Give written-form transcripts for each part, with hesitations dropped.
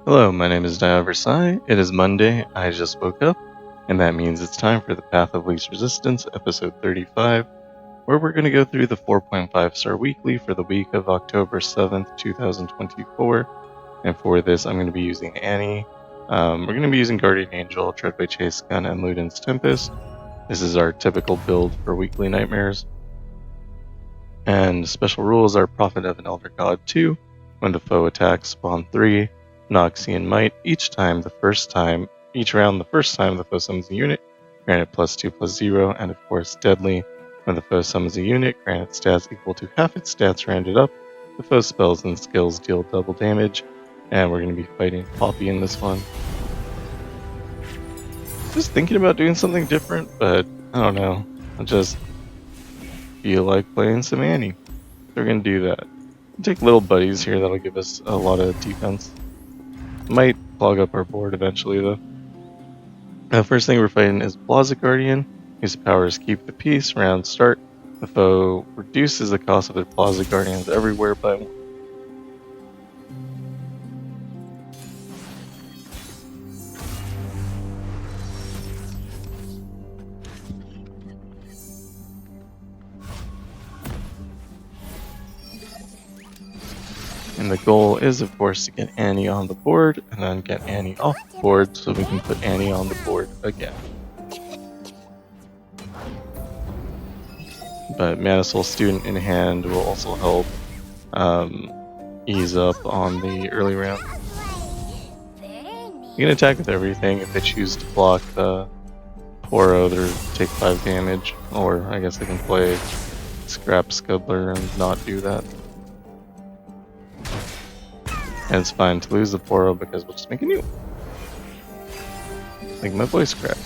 Hello, my name is Versailles. It is Monday, I just woke up, and that means it's time for the Path of Least Resistance, episode 35, where we're going to go through the 4.5 star weekly for the week of October 7th, 2024. And for this, I'm going to be using Annie. We're going to be using Guardian Angel, Dreadway Chase Gun, and Luden's Tempest. This is our typical build for weekly nightmares. And special rules are Prophet of an Elder God 2, when the foe attacks, spawn 3, Noxian Might each round the first time the foe summons a unit, granted +2/+0, and of course Deadly, when the foe summons a unit, granted stats equal to half its stats rounded up, the foe spells and skills deal double damage, and we're going to be fighting Poppy in this one. Just thinking about doing something different, but I don't know, I just feel like playing some Annie. So we're going to do that. Take little buddies here, that'll give us a lot of defense. Might clog up our board eventually though. The first thing we're fighting is Plaza Guardian. His powers keep the peace, round start. The foe reduces the cost of their Plaza Guardians everywhere by 1. And the goal is, of course, to get Annie on the board, and then get Annie off the board so we can put Annie on the board again. But Mageseeker Student in hand will also help ease up on the early round. You can attack with everything. If they choose to block the Poro, they'll take 5 damage, or I guess they can play Scrap Scuddler and not do that. And it's fine to lose the Poro because we'll just make a new one. Like my voice crack.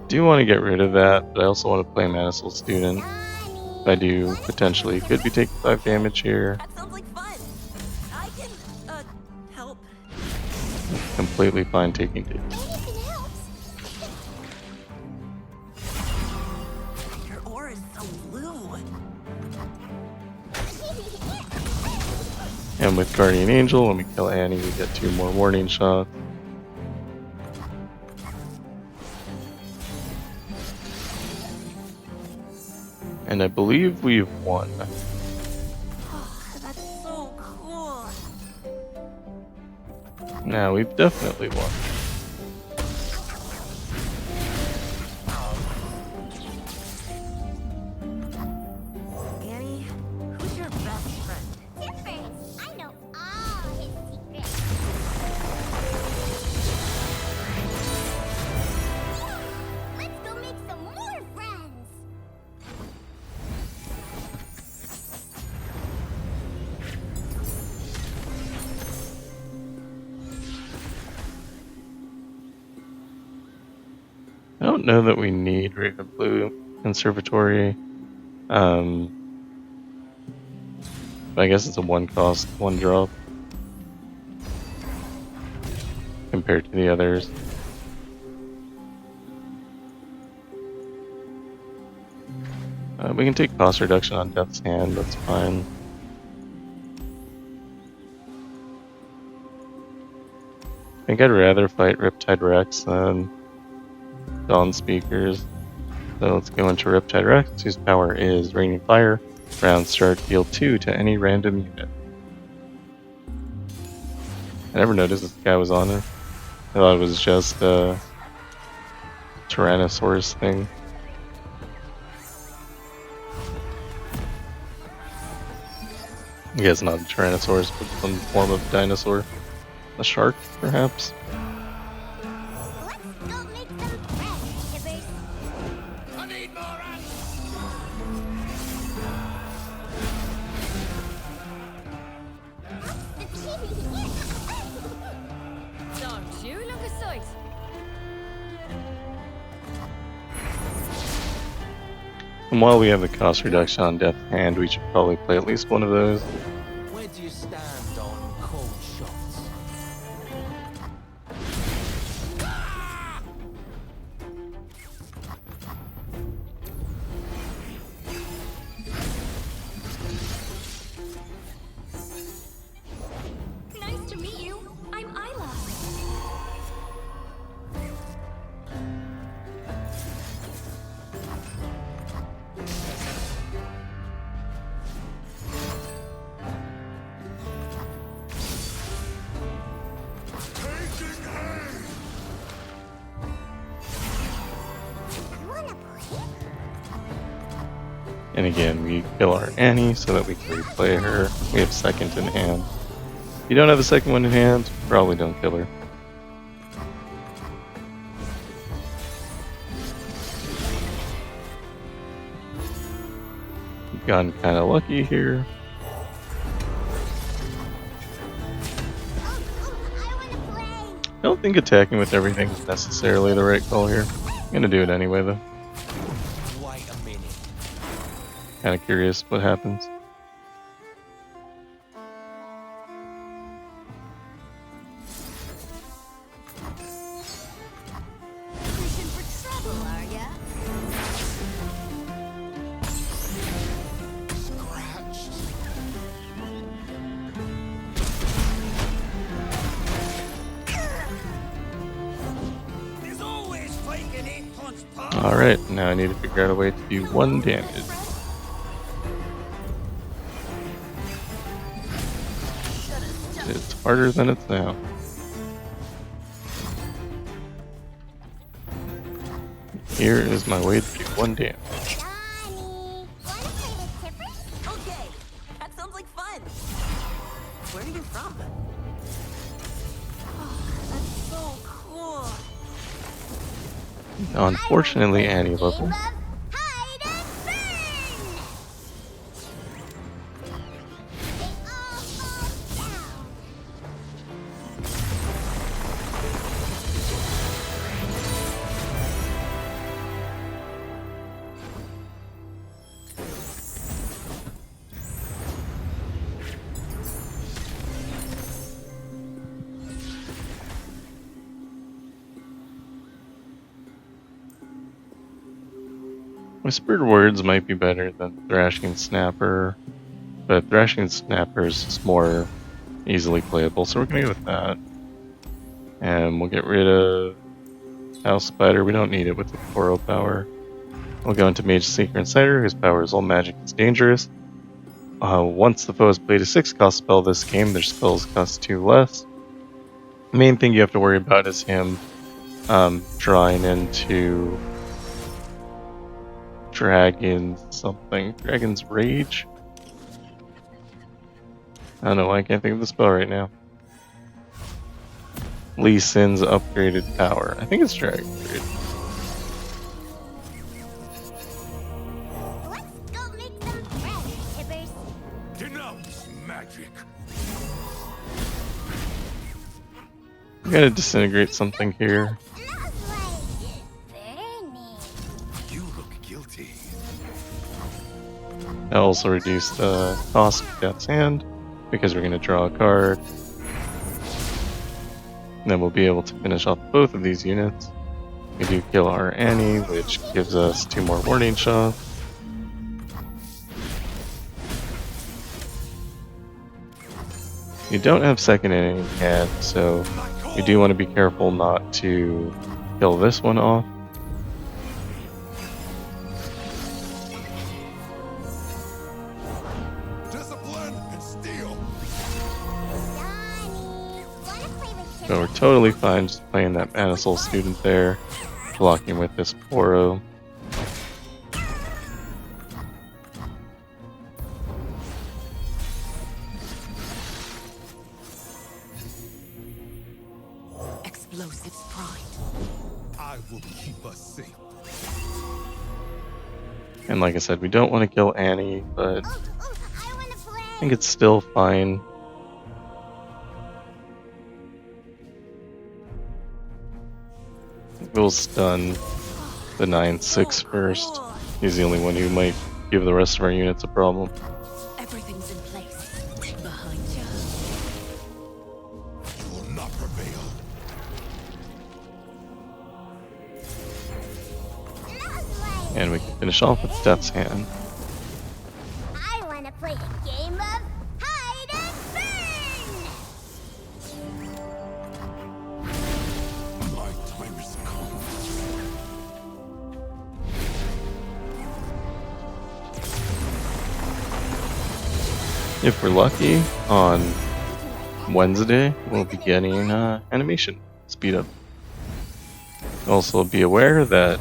Do want to get rid of that, but I also want to play Mageseeker Student. If I do, potentially could be taking 5 damage here. That sounds like fun. I can help. Completely fine taking damage. Anything helps. Your aura is so blue. And with Guardian Angel, when we kill Annie, we get 2 more warning shots. And I believe we've won. Oh, that's so cool. Now we've definitely won. Annie, who's your best friend? Tempest, I know all his secrets. Let's go make some more friends. I don't know that we need Raven Blue Conservatory. I guess it's a 1 cost, 1 drop compared to the others. We can take cost reduction on Death's Hand, that's fine. I think I'd rather fight Riptide Rex than Dawn Speakers. So let's go into Riptide Rex, whose power is Raining Fire. Round start, deal 2 to any random unit. I never noticed this guy was on it. I thought it was just a Tyrannosaurus thing. I guess not a Tyrannosaurus, but some form of dinosaur. A shark, perhaps? Let's go make some friends, Tempest. I need more Don't you look a sight? And while we have the cost reduction on Death Hand, we should probably play at least one of those. Where do you stand on cold shots? And again, we kill our Annie so that we can replay her. We have second in hand. If you don't have a second one in hand, probably don't kill her. We've gotten kind of lucky here. I don't think attacking with everything is necessarily the right call here. I'm gonna do it anyway though. Wait a minute. Kind of curious what happens. Pushing for trouble, are ya? Scratched. There's always taking it once Alright, now I need to figure out a way to do 1 damage. It's harder than it's now. Here is my way to do 1 damage. Johnny, wanna play with Tipper? Okay, that sounds like fun. Where are you from? Oh, that's so cool. Unfortunately, Annie Game level. of hide and burn! They all fall down. Whispered Words might be better than Thrashing Snapper, but Thrashing Snapper is more easily playable, so we're gonna go with that. And we'll get rid of House Spider, we don't need it with the 4-0 power. We'll go into Mageseeker Inciter, whose power is all magic is dangerous. Once the foe has played a 6 cost spell this game, their spells cost 2 less. The main thing you have to worry about is him drawing into Dragon's Rage? I don't know why I can't think of the spell right now. Lee Sin's upgraded power. I think it's Dragon's Rage. Let's go make some friends, Tippers. Denounce magic. I'm gonna disintegrate something here. Smells like burning. You look guilty. I'll also reduce the cost of Death's Hand because we're gonna draw a card. And then we'll be able to finish off both of these units. We do kill our Annie, which gives us 2 more warning shots. You don't have second in hand, so you do want to be careful not to kill this one off. Discipline and steel. Johnny, wanna play with So Tipper? we're totally fine just playing that Mageseeker student there, blocking with this Poro. Explosives pride. I will keep us safe. And like I said, we don't want to kill Annie, but Oh, I wanna play. I think it's still fine. We'll stun the 9/6 first. He's the only one who might give the rest of our units a problem. Everything's in place. Behind you. You will not prevail. Smells like And we can finish off with Death's Hand. I wanna play a game of hide and burn. My time has come. If we're lucky, on Wednesday, we'll be getting animation speed up. Also, be aware that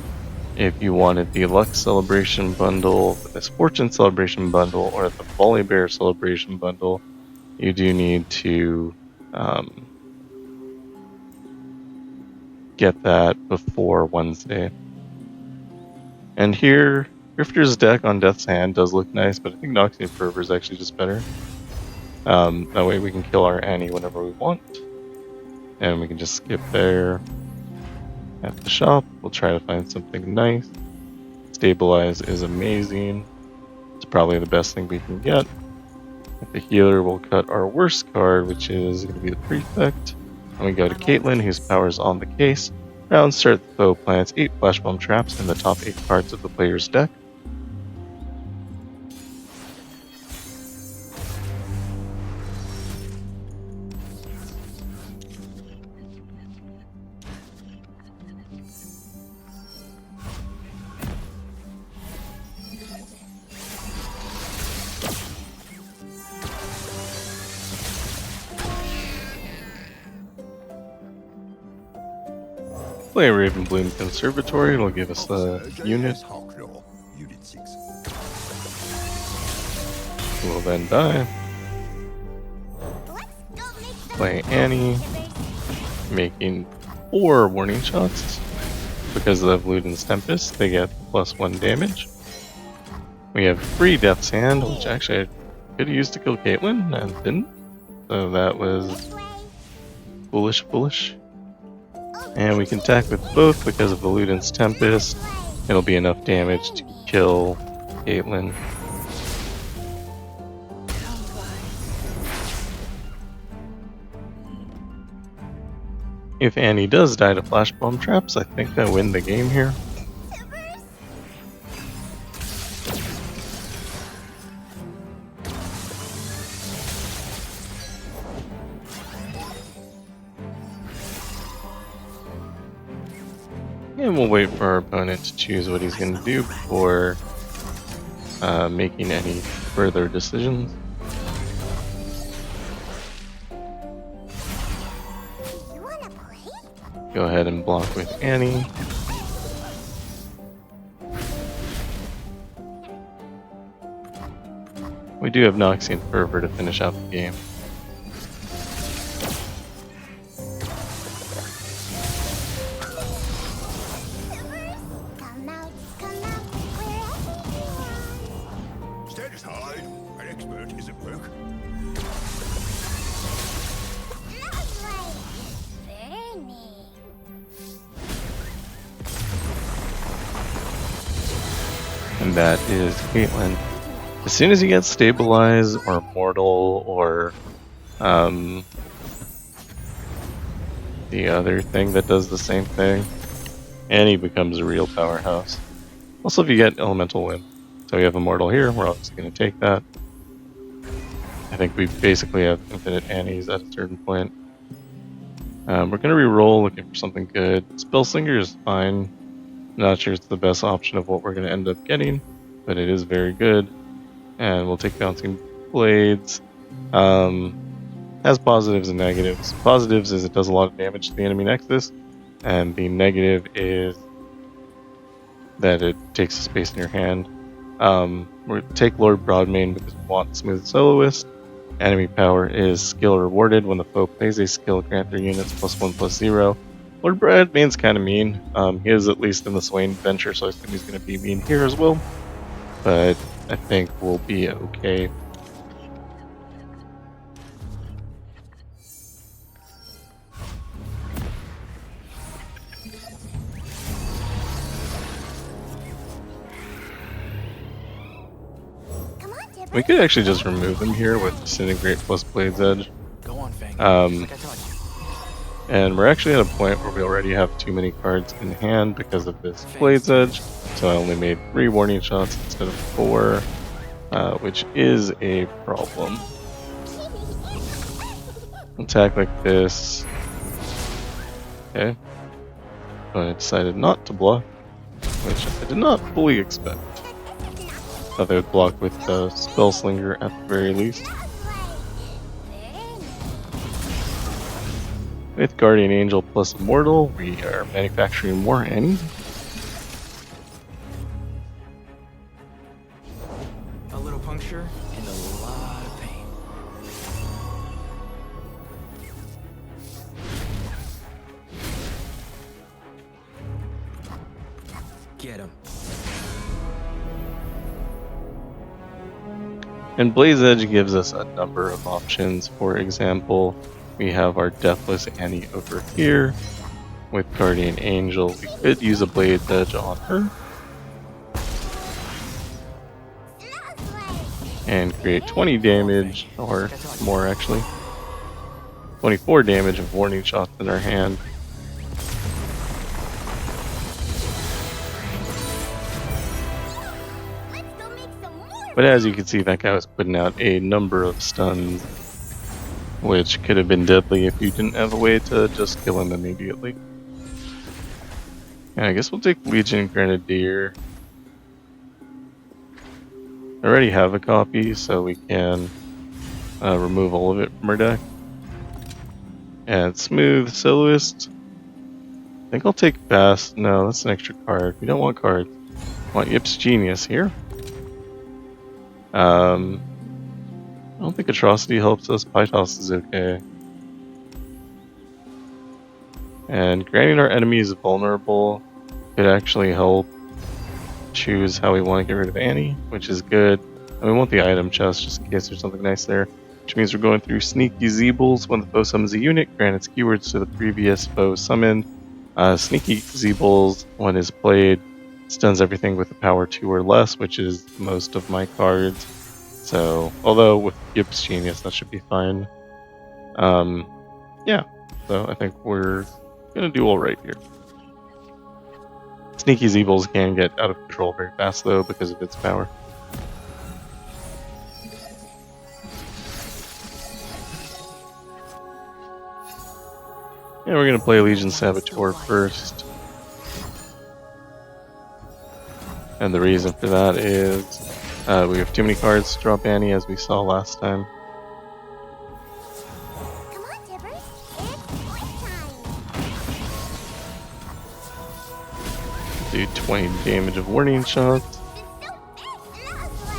If you wanted the Luck Celebration Bundle, the Misfortune Celebration Bundle, or the Volibear Celebration Bundle, you do need to get that before Wednesday. And here, Grifter's deck on Death's Hand does look nice, but I think Noxian Fervor is actually just better. That way we can kill our Annie whenever we want. And we can just skip there. At the shop, we'll try to find something nice. Stabilize is amazing. It's probably the best thing we can get. At the healer, we'll cut our worst card, which is going to be the Prefect. And we go to Caitlyn, whose power is on the case. Round start, the foe plants 8 Flash Bomb traps in the top 8 cards of the player's deck. Play Ravenbloom Conservatory, it'll give us a unit. We'll then die. Play Annie, making 4 warning shots. Because of Luden's Tempest, they get +1 damage. We have 3 Death's Hand, which actually I could have used to kill Caitlyn, and didn't. So that was foolish. And we can attack with both because of the Luden's Tempest. It'll be enough damage to kill Caitlyn. If Annie does die to Flash Bomb traps, I think I win the game here. And we'll wait for our opponent to choose what he's going to do before making any further decisions. Go ahead and block with Annie. We do have Noxian Fervor to finish out the game. And that is Caitlyn. As soon as you get Stabilize or Immortal or the other thing that does the same thing, Annie becomes a real powerhouse. Also, if you get Elemental Wind. So we have Immortal here, we're obviously going to take that. I think we basically have infinite Annies at a certain point. We're going to re-roll, looking for something good. Spellslinger is fine. Not sure it's the best option of what we're going to end up getting, but it is very good. And we'll take Bouncing Blades. Has positives and negatives. Positives is it does a lot of damage to the enemy Nexus, and the negative is that it takes a space in your hand. We'll take Lord Broadmane because we want Smooth Soloist. Enemy power is skill rewarded. When the foe plays a skill, grant their units +1/+0. Lord Broadmane's kind of mean. He is at least in the Swain Adventure, so I assume he's going to be mean here as well. But I think we'll be okay. We could actually just remove them here with Disintegrate plus Blade's Edge. Go on, Fang. Like I taught you. And we're actually at a point where we already have too many cards in hand because of this Blade's Edge. So I only made 3 warning shots instead of 4, which is a problem. Attack like this. Okay. But I decided not to block, which I did not fully expect. Thought they would block with Spellslinger at the very least. With Guardian Angel plus Immortal, we are manufacturing more Annie. puncture and a lot of pain. Get him. And Blaze Edge gives us a number of options. For example, we have our Deathless Annie over here with Guardian Angel. We could use a Blaze Edge on her and create 20 damage, or more actually. 24 damage of warning shots in our hand. But as you can see, that guy was putting out a number of stuns, which could have been deadly if you didn't have a way to just kill him immediately. And I guess we'll take Legion Grenadier. I already have a copy, so we can remove all of it from our deck. And Smooth Soloist. I think I'll take Fast. No, that's an extra card. We don't want cards. I want Yip's Genius here. I don't think Atrocity helps us. Pytos is okay. And granting our enemies vulnerable could actually help choose how we want to get rid of Annie, which is good. And we want the item chest just in case there's something nice there. Which means we're going through Sneaky Zeebles. When the foe summons a unit, grant its keywords to the previous foe summoned. Sneaky Zeebles, when is played, stuns everything with a power 2 or less, which is most of my cards. So, although with Yip's Genius, that should be fine. Yeah, so I think we're gonna do alright here. Sneaky Zeebles can get out of control very fast though because of its power. And we're gonna play Legion Saboteur first. And the reason for that is we have too many cards to drop Annie, as we saw last time. Come on, Tibbers. It's quick time. Do 20 damage of warning shots.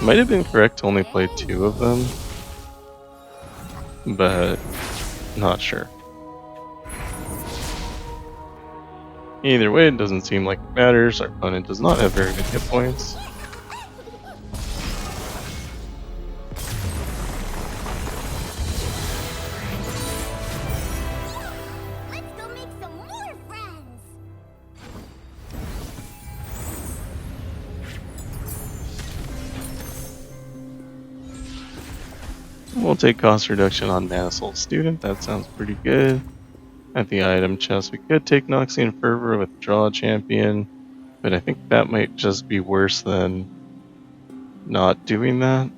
Might have been correct to only play 2 of them, but not sure. Either way, it doesn't seem like it matters. Our opponent does not have very good hit points. Let's go make some more friends. We'll take cost reduction on Manifold Student. That sounds pretty good. At the item chest, we could take Noxian Fervor with Draw Champion, but I think that might just be worse than not doing that.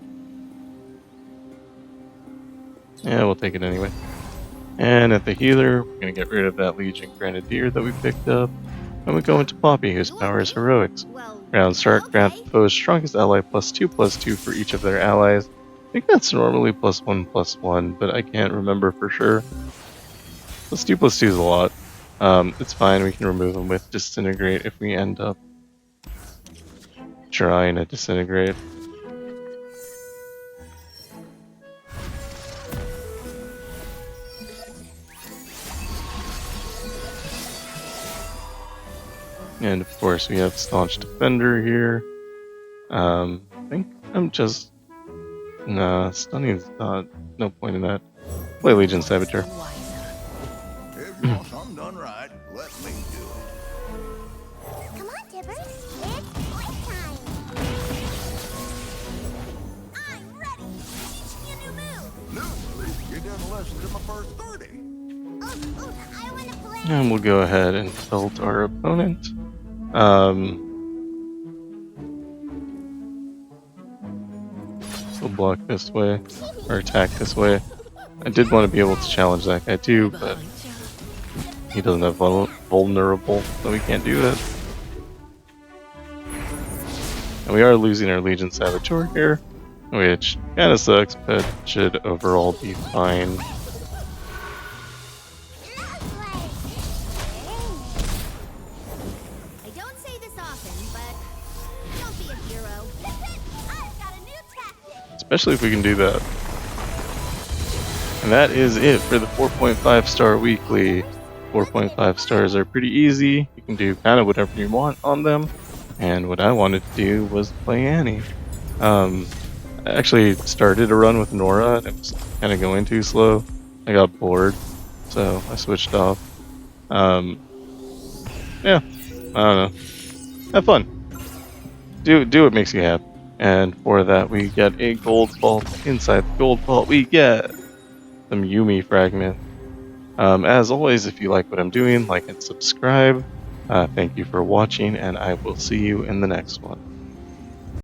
Yeah, we'll take it anyway. And at the healer, we're going to get rid of that Legion Grenadier that we picked up, and we go into Poppy, whose power is Heroics. Round start, grant the foe's strongest ally +2/+2 for each of their allies. I think that's normally +1/+1, but I can't remember for sure. +2/+2 is a lot. It's fine, we can remove them with Disintegrate if we end up trying to Disintegrate. And of course we have Staunch Defender here. I think I'm just... Nah, stunning is not... no point in that. Play Legion Saboteur. If you want something done right, let me do it. Come on, Tibbers. It's quick time. I'm ready. Teach me a new move. No, at least you done lessons in my first 30. Oh, I want to play. And we'll go ahead and felt our opponent. We'll block this way, or attack this way. I did want to be able to challenge that guy too, but he doesn't have vulnerable, so we can't do that. And we are losing our Legion Saboteur here, which kind of sucks, but should overall be fine. I don't say this often, but don't be a hero. I've got a new tactic. especially if we can do that. And that is it for the 4.5 star weekly. 4.5 stars are pretty easy. You can do kind of whatever you want on them. And what I wanted to do was play Annie. I actually started a run with Norra and it was kind of going too slow. I got bored, so I switched off. Yeah, I don't know. Have fun. Do what makes you happy. And for that, we get a gold vault. Inside the gold vault, we get some Yumi fragment. As always, if you like what I'm doing, like and subscribe. Thank you for watching, and I will see you in the next one.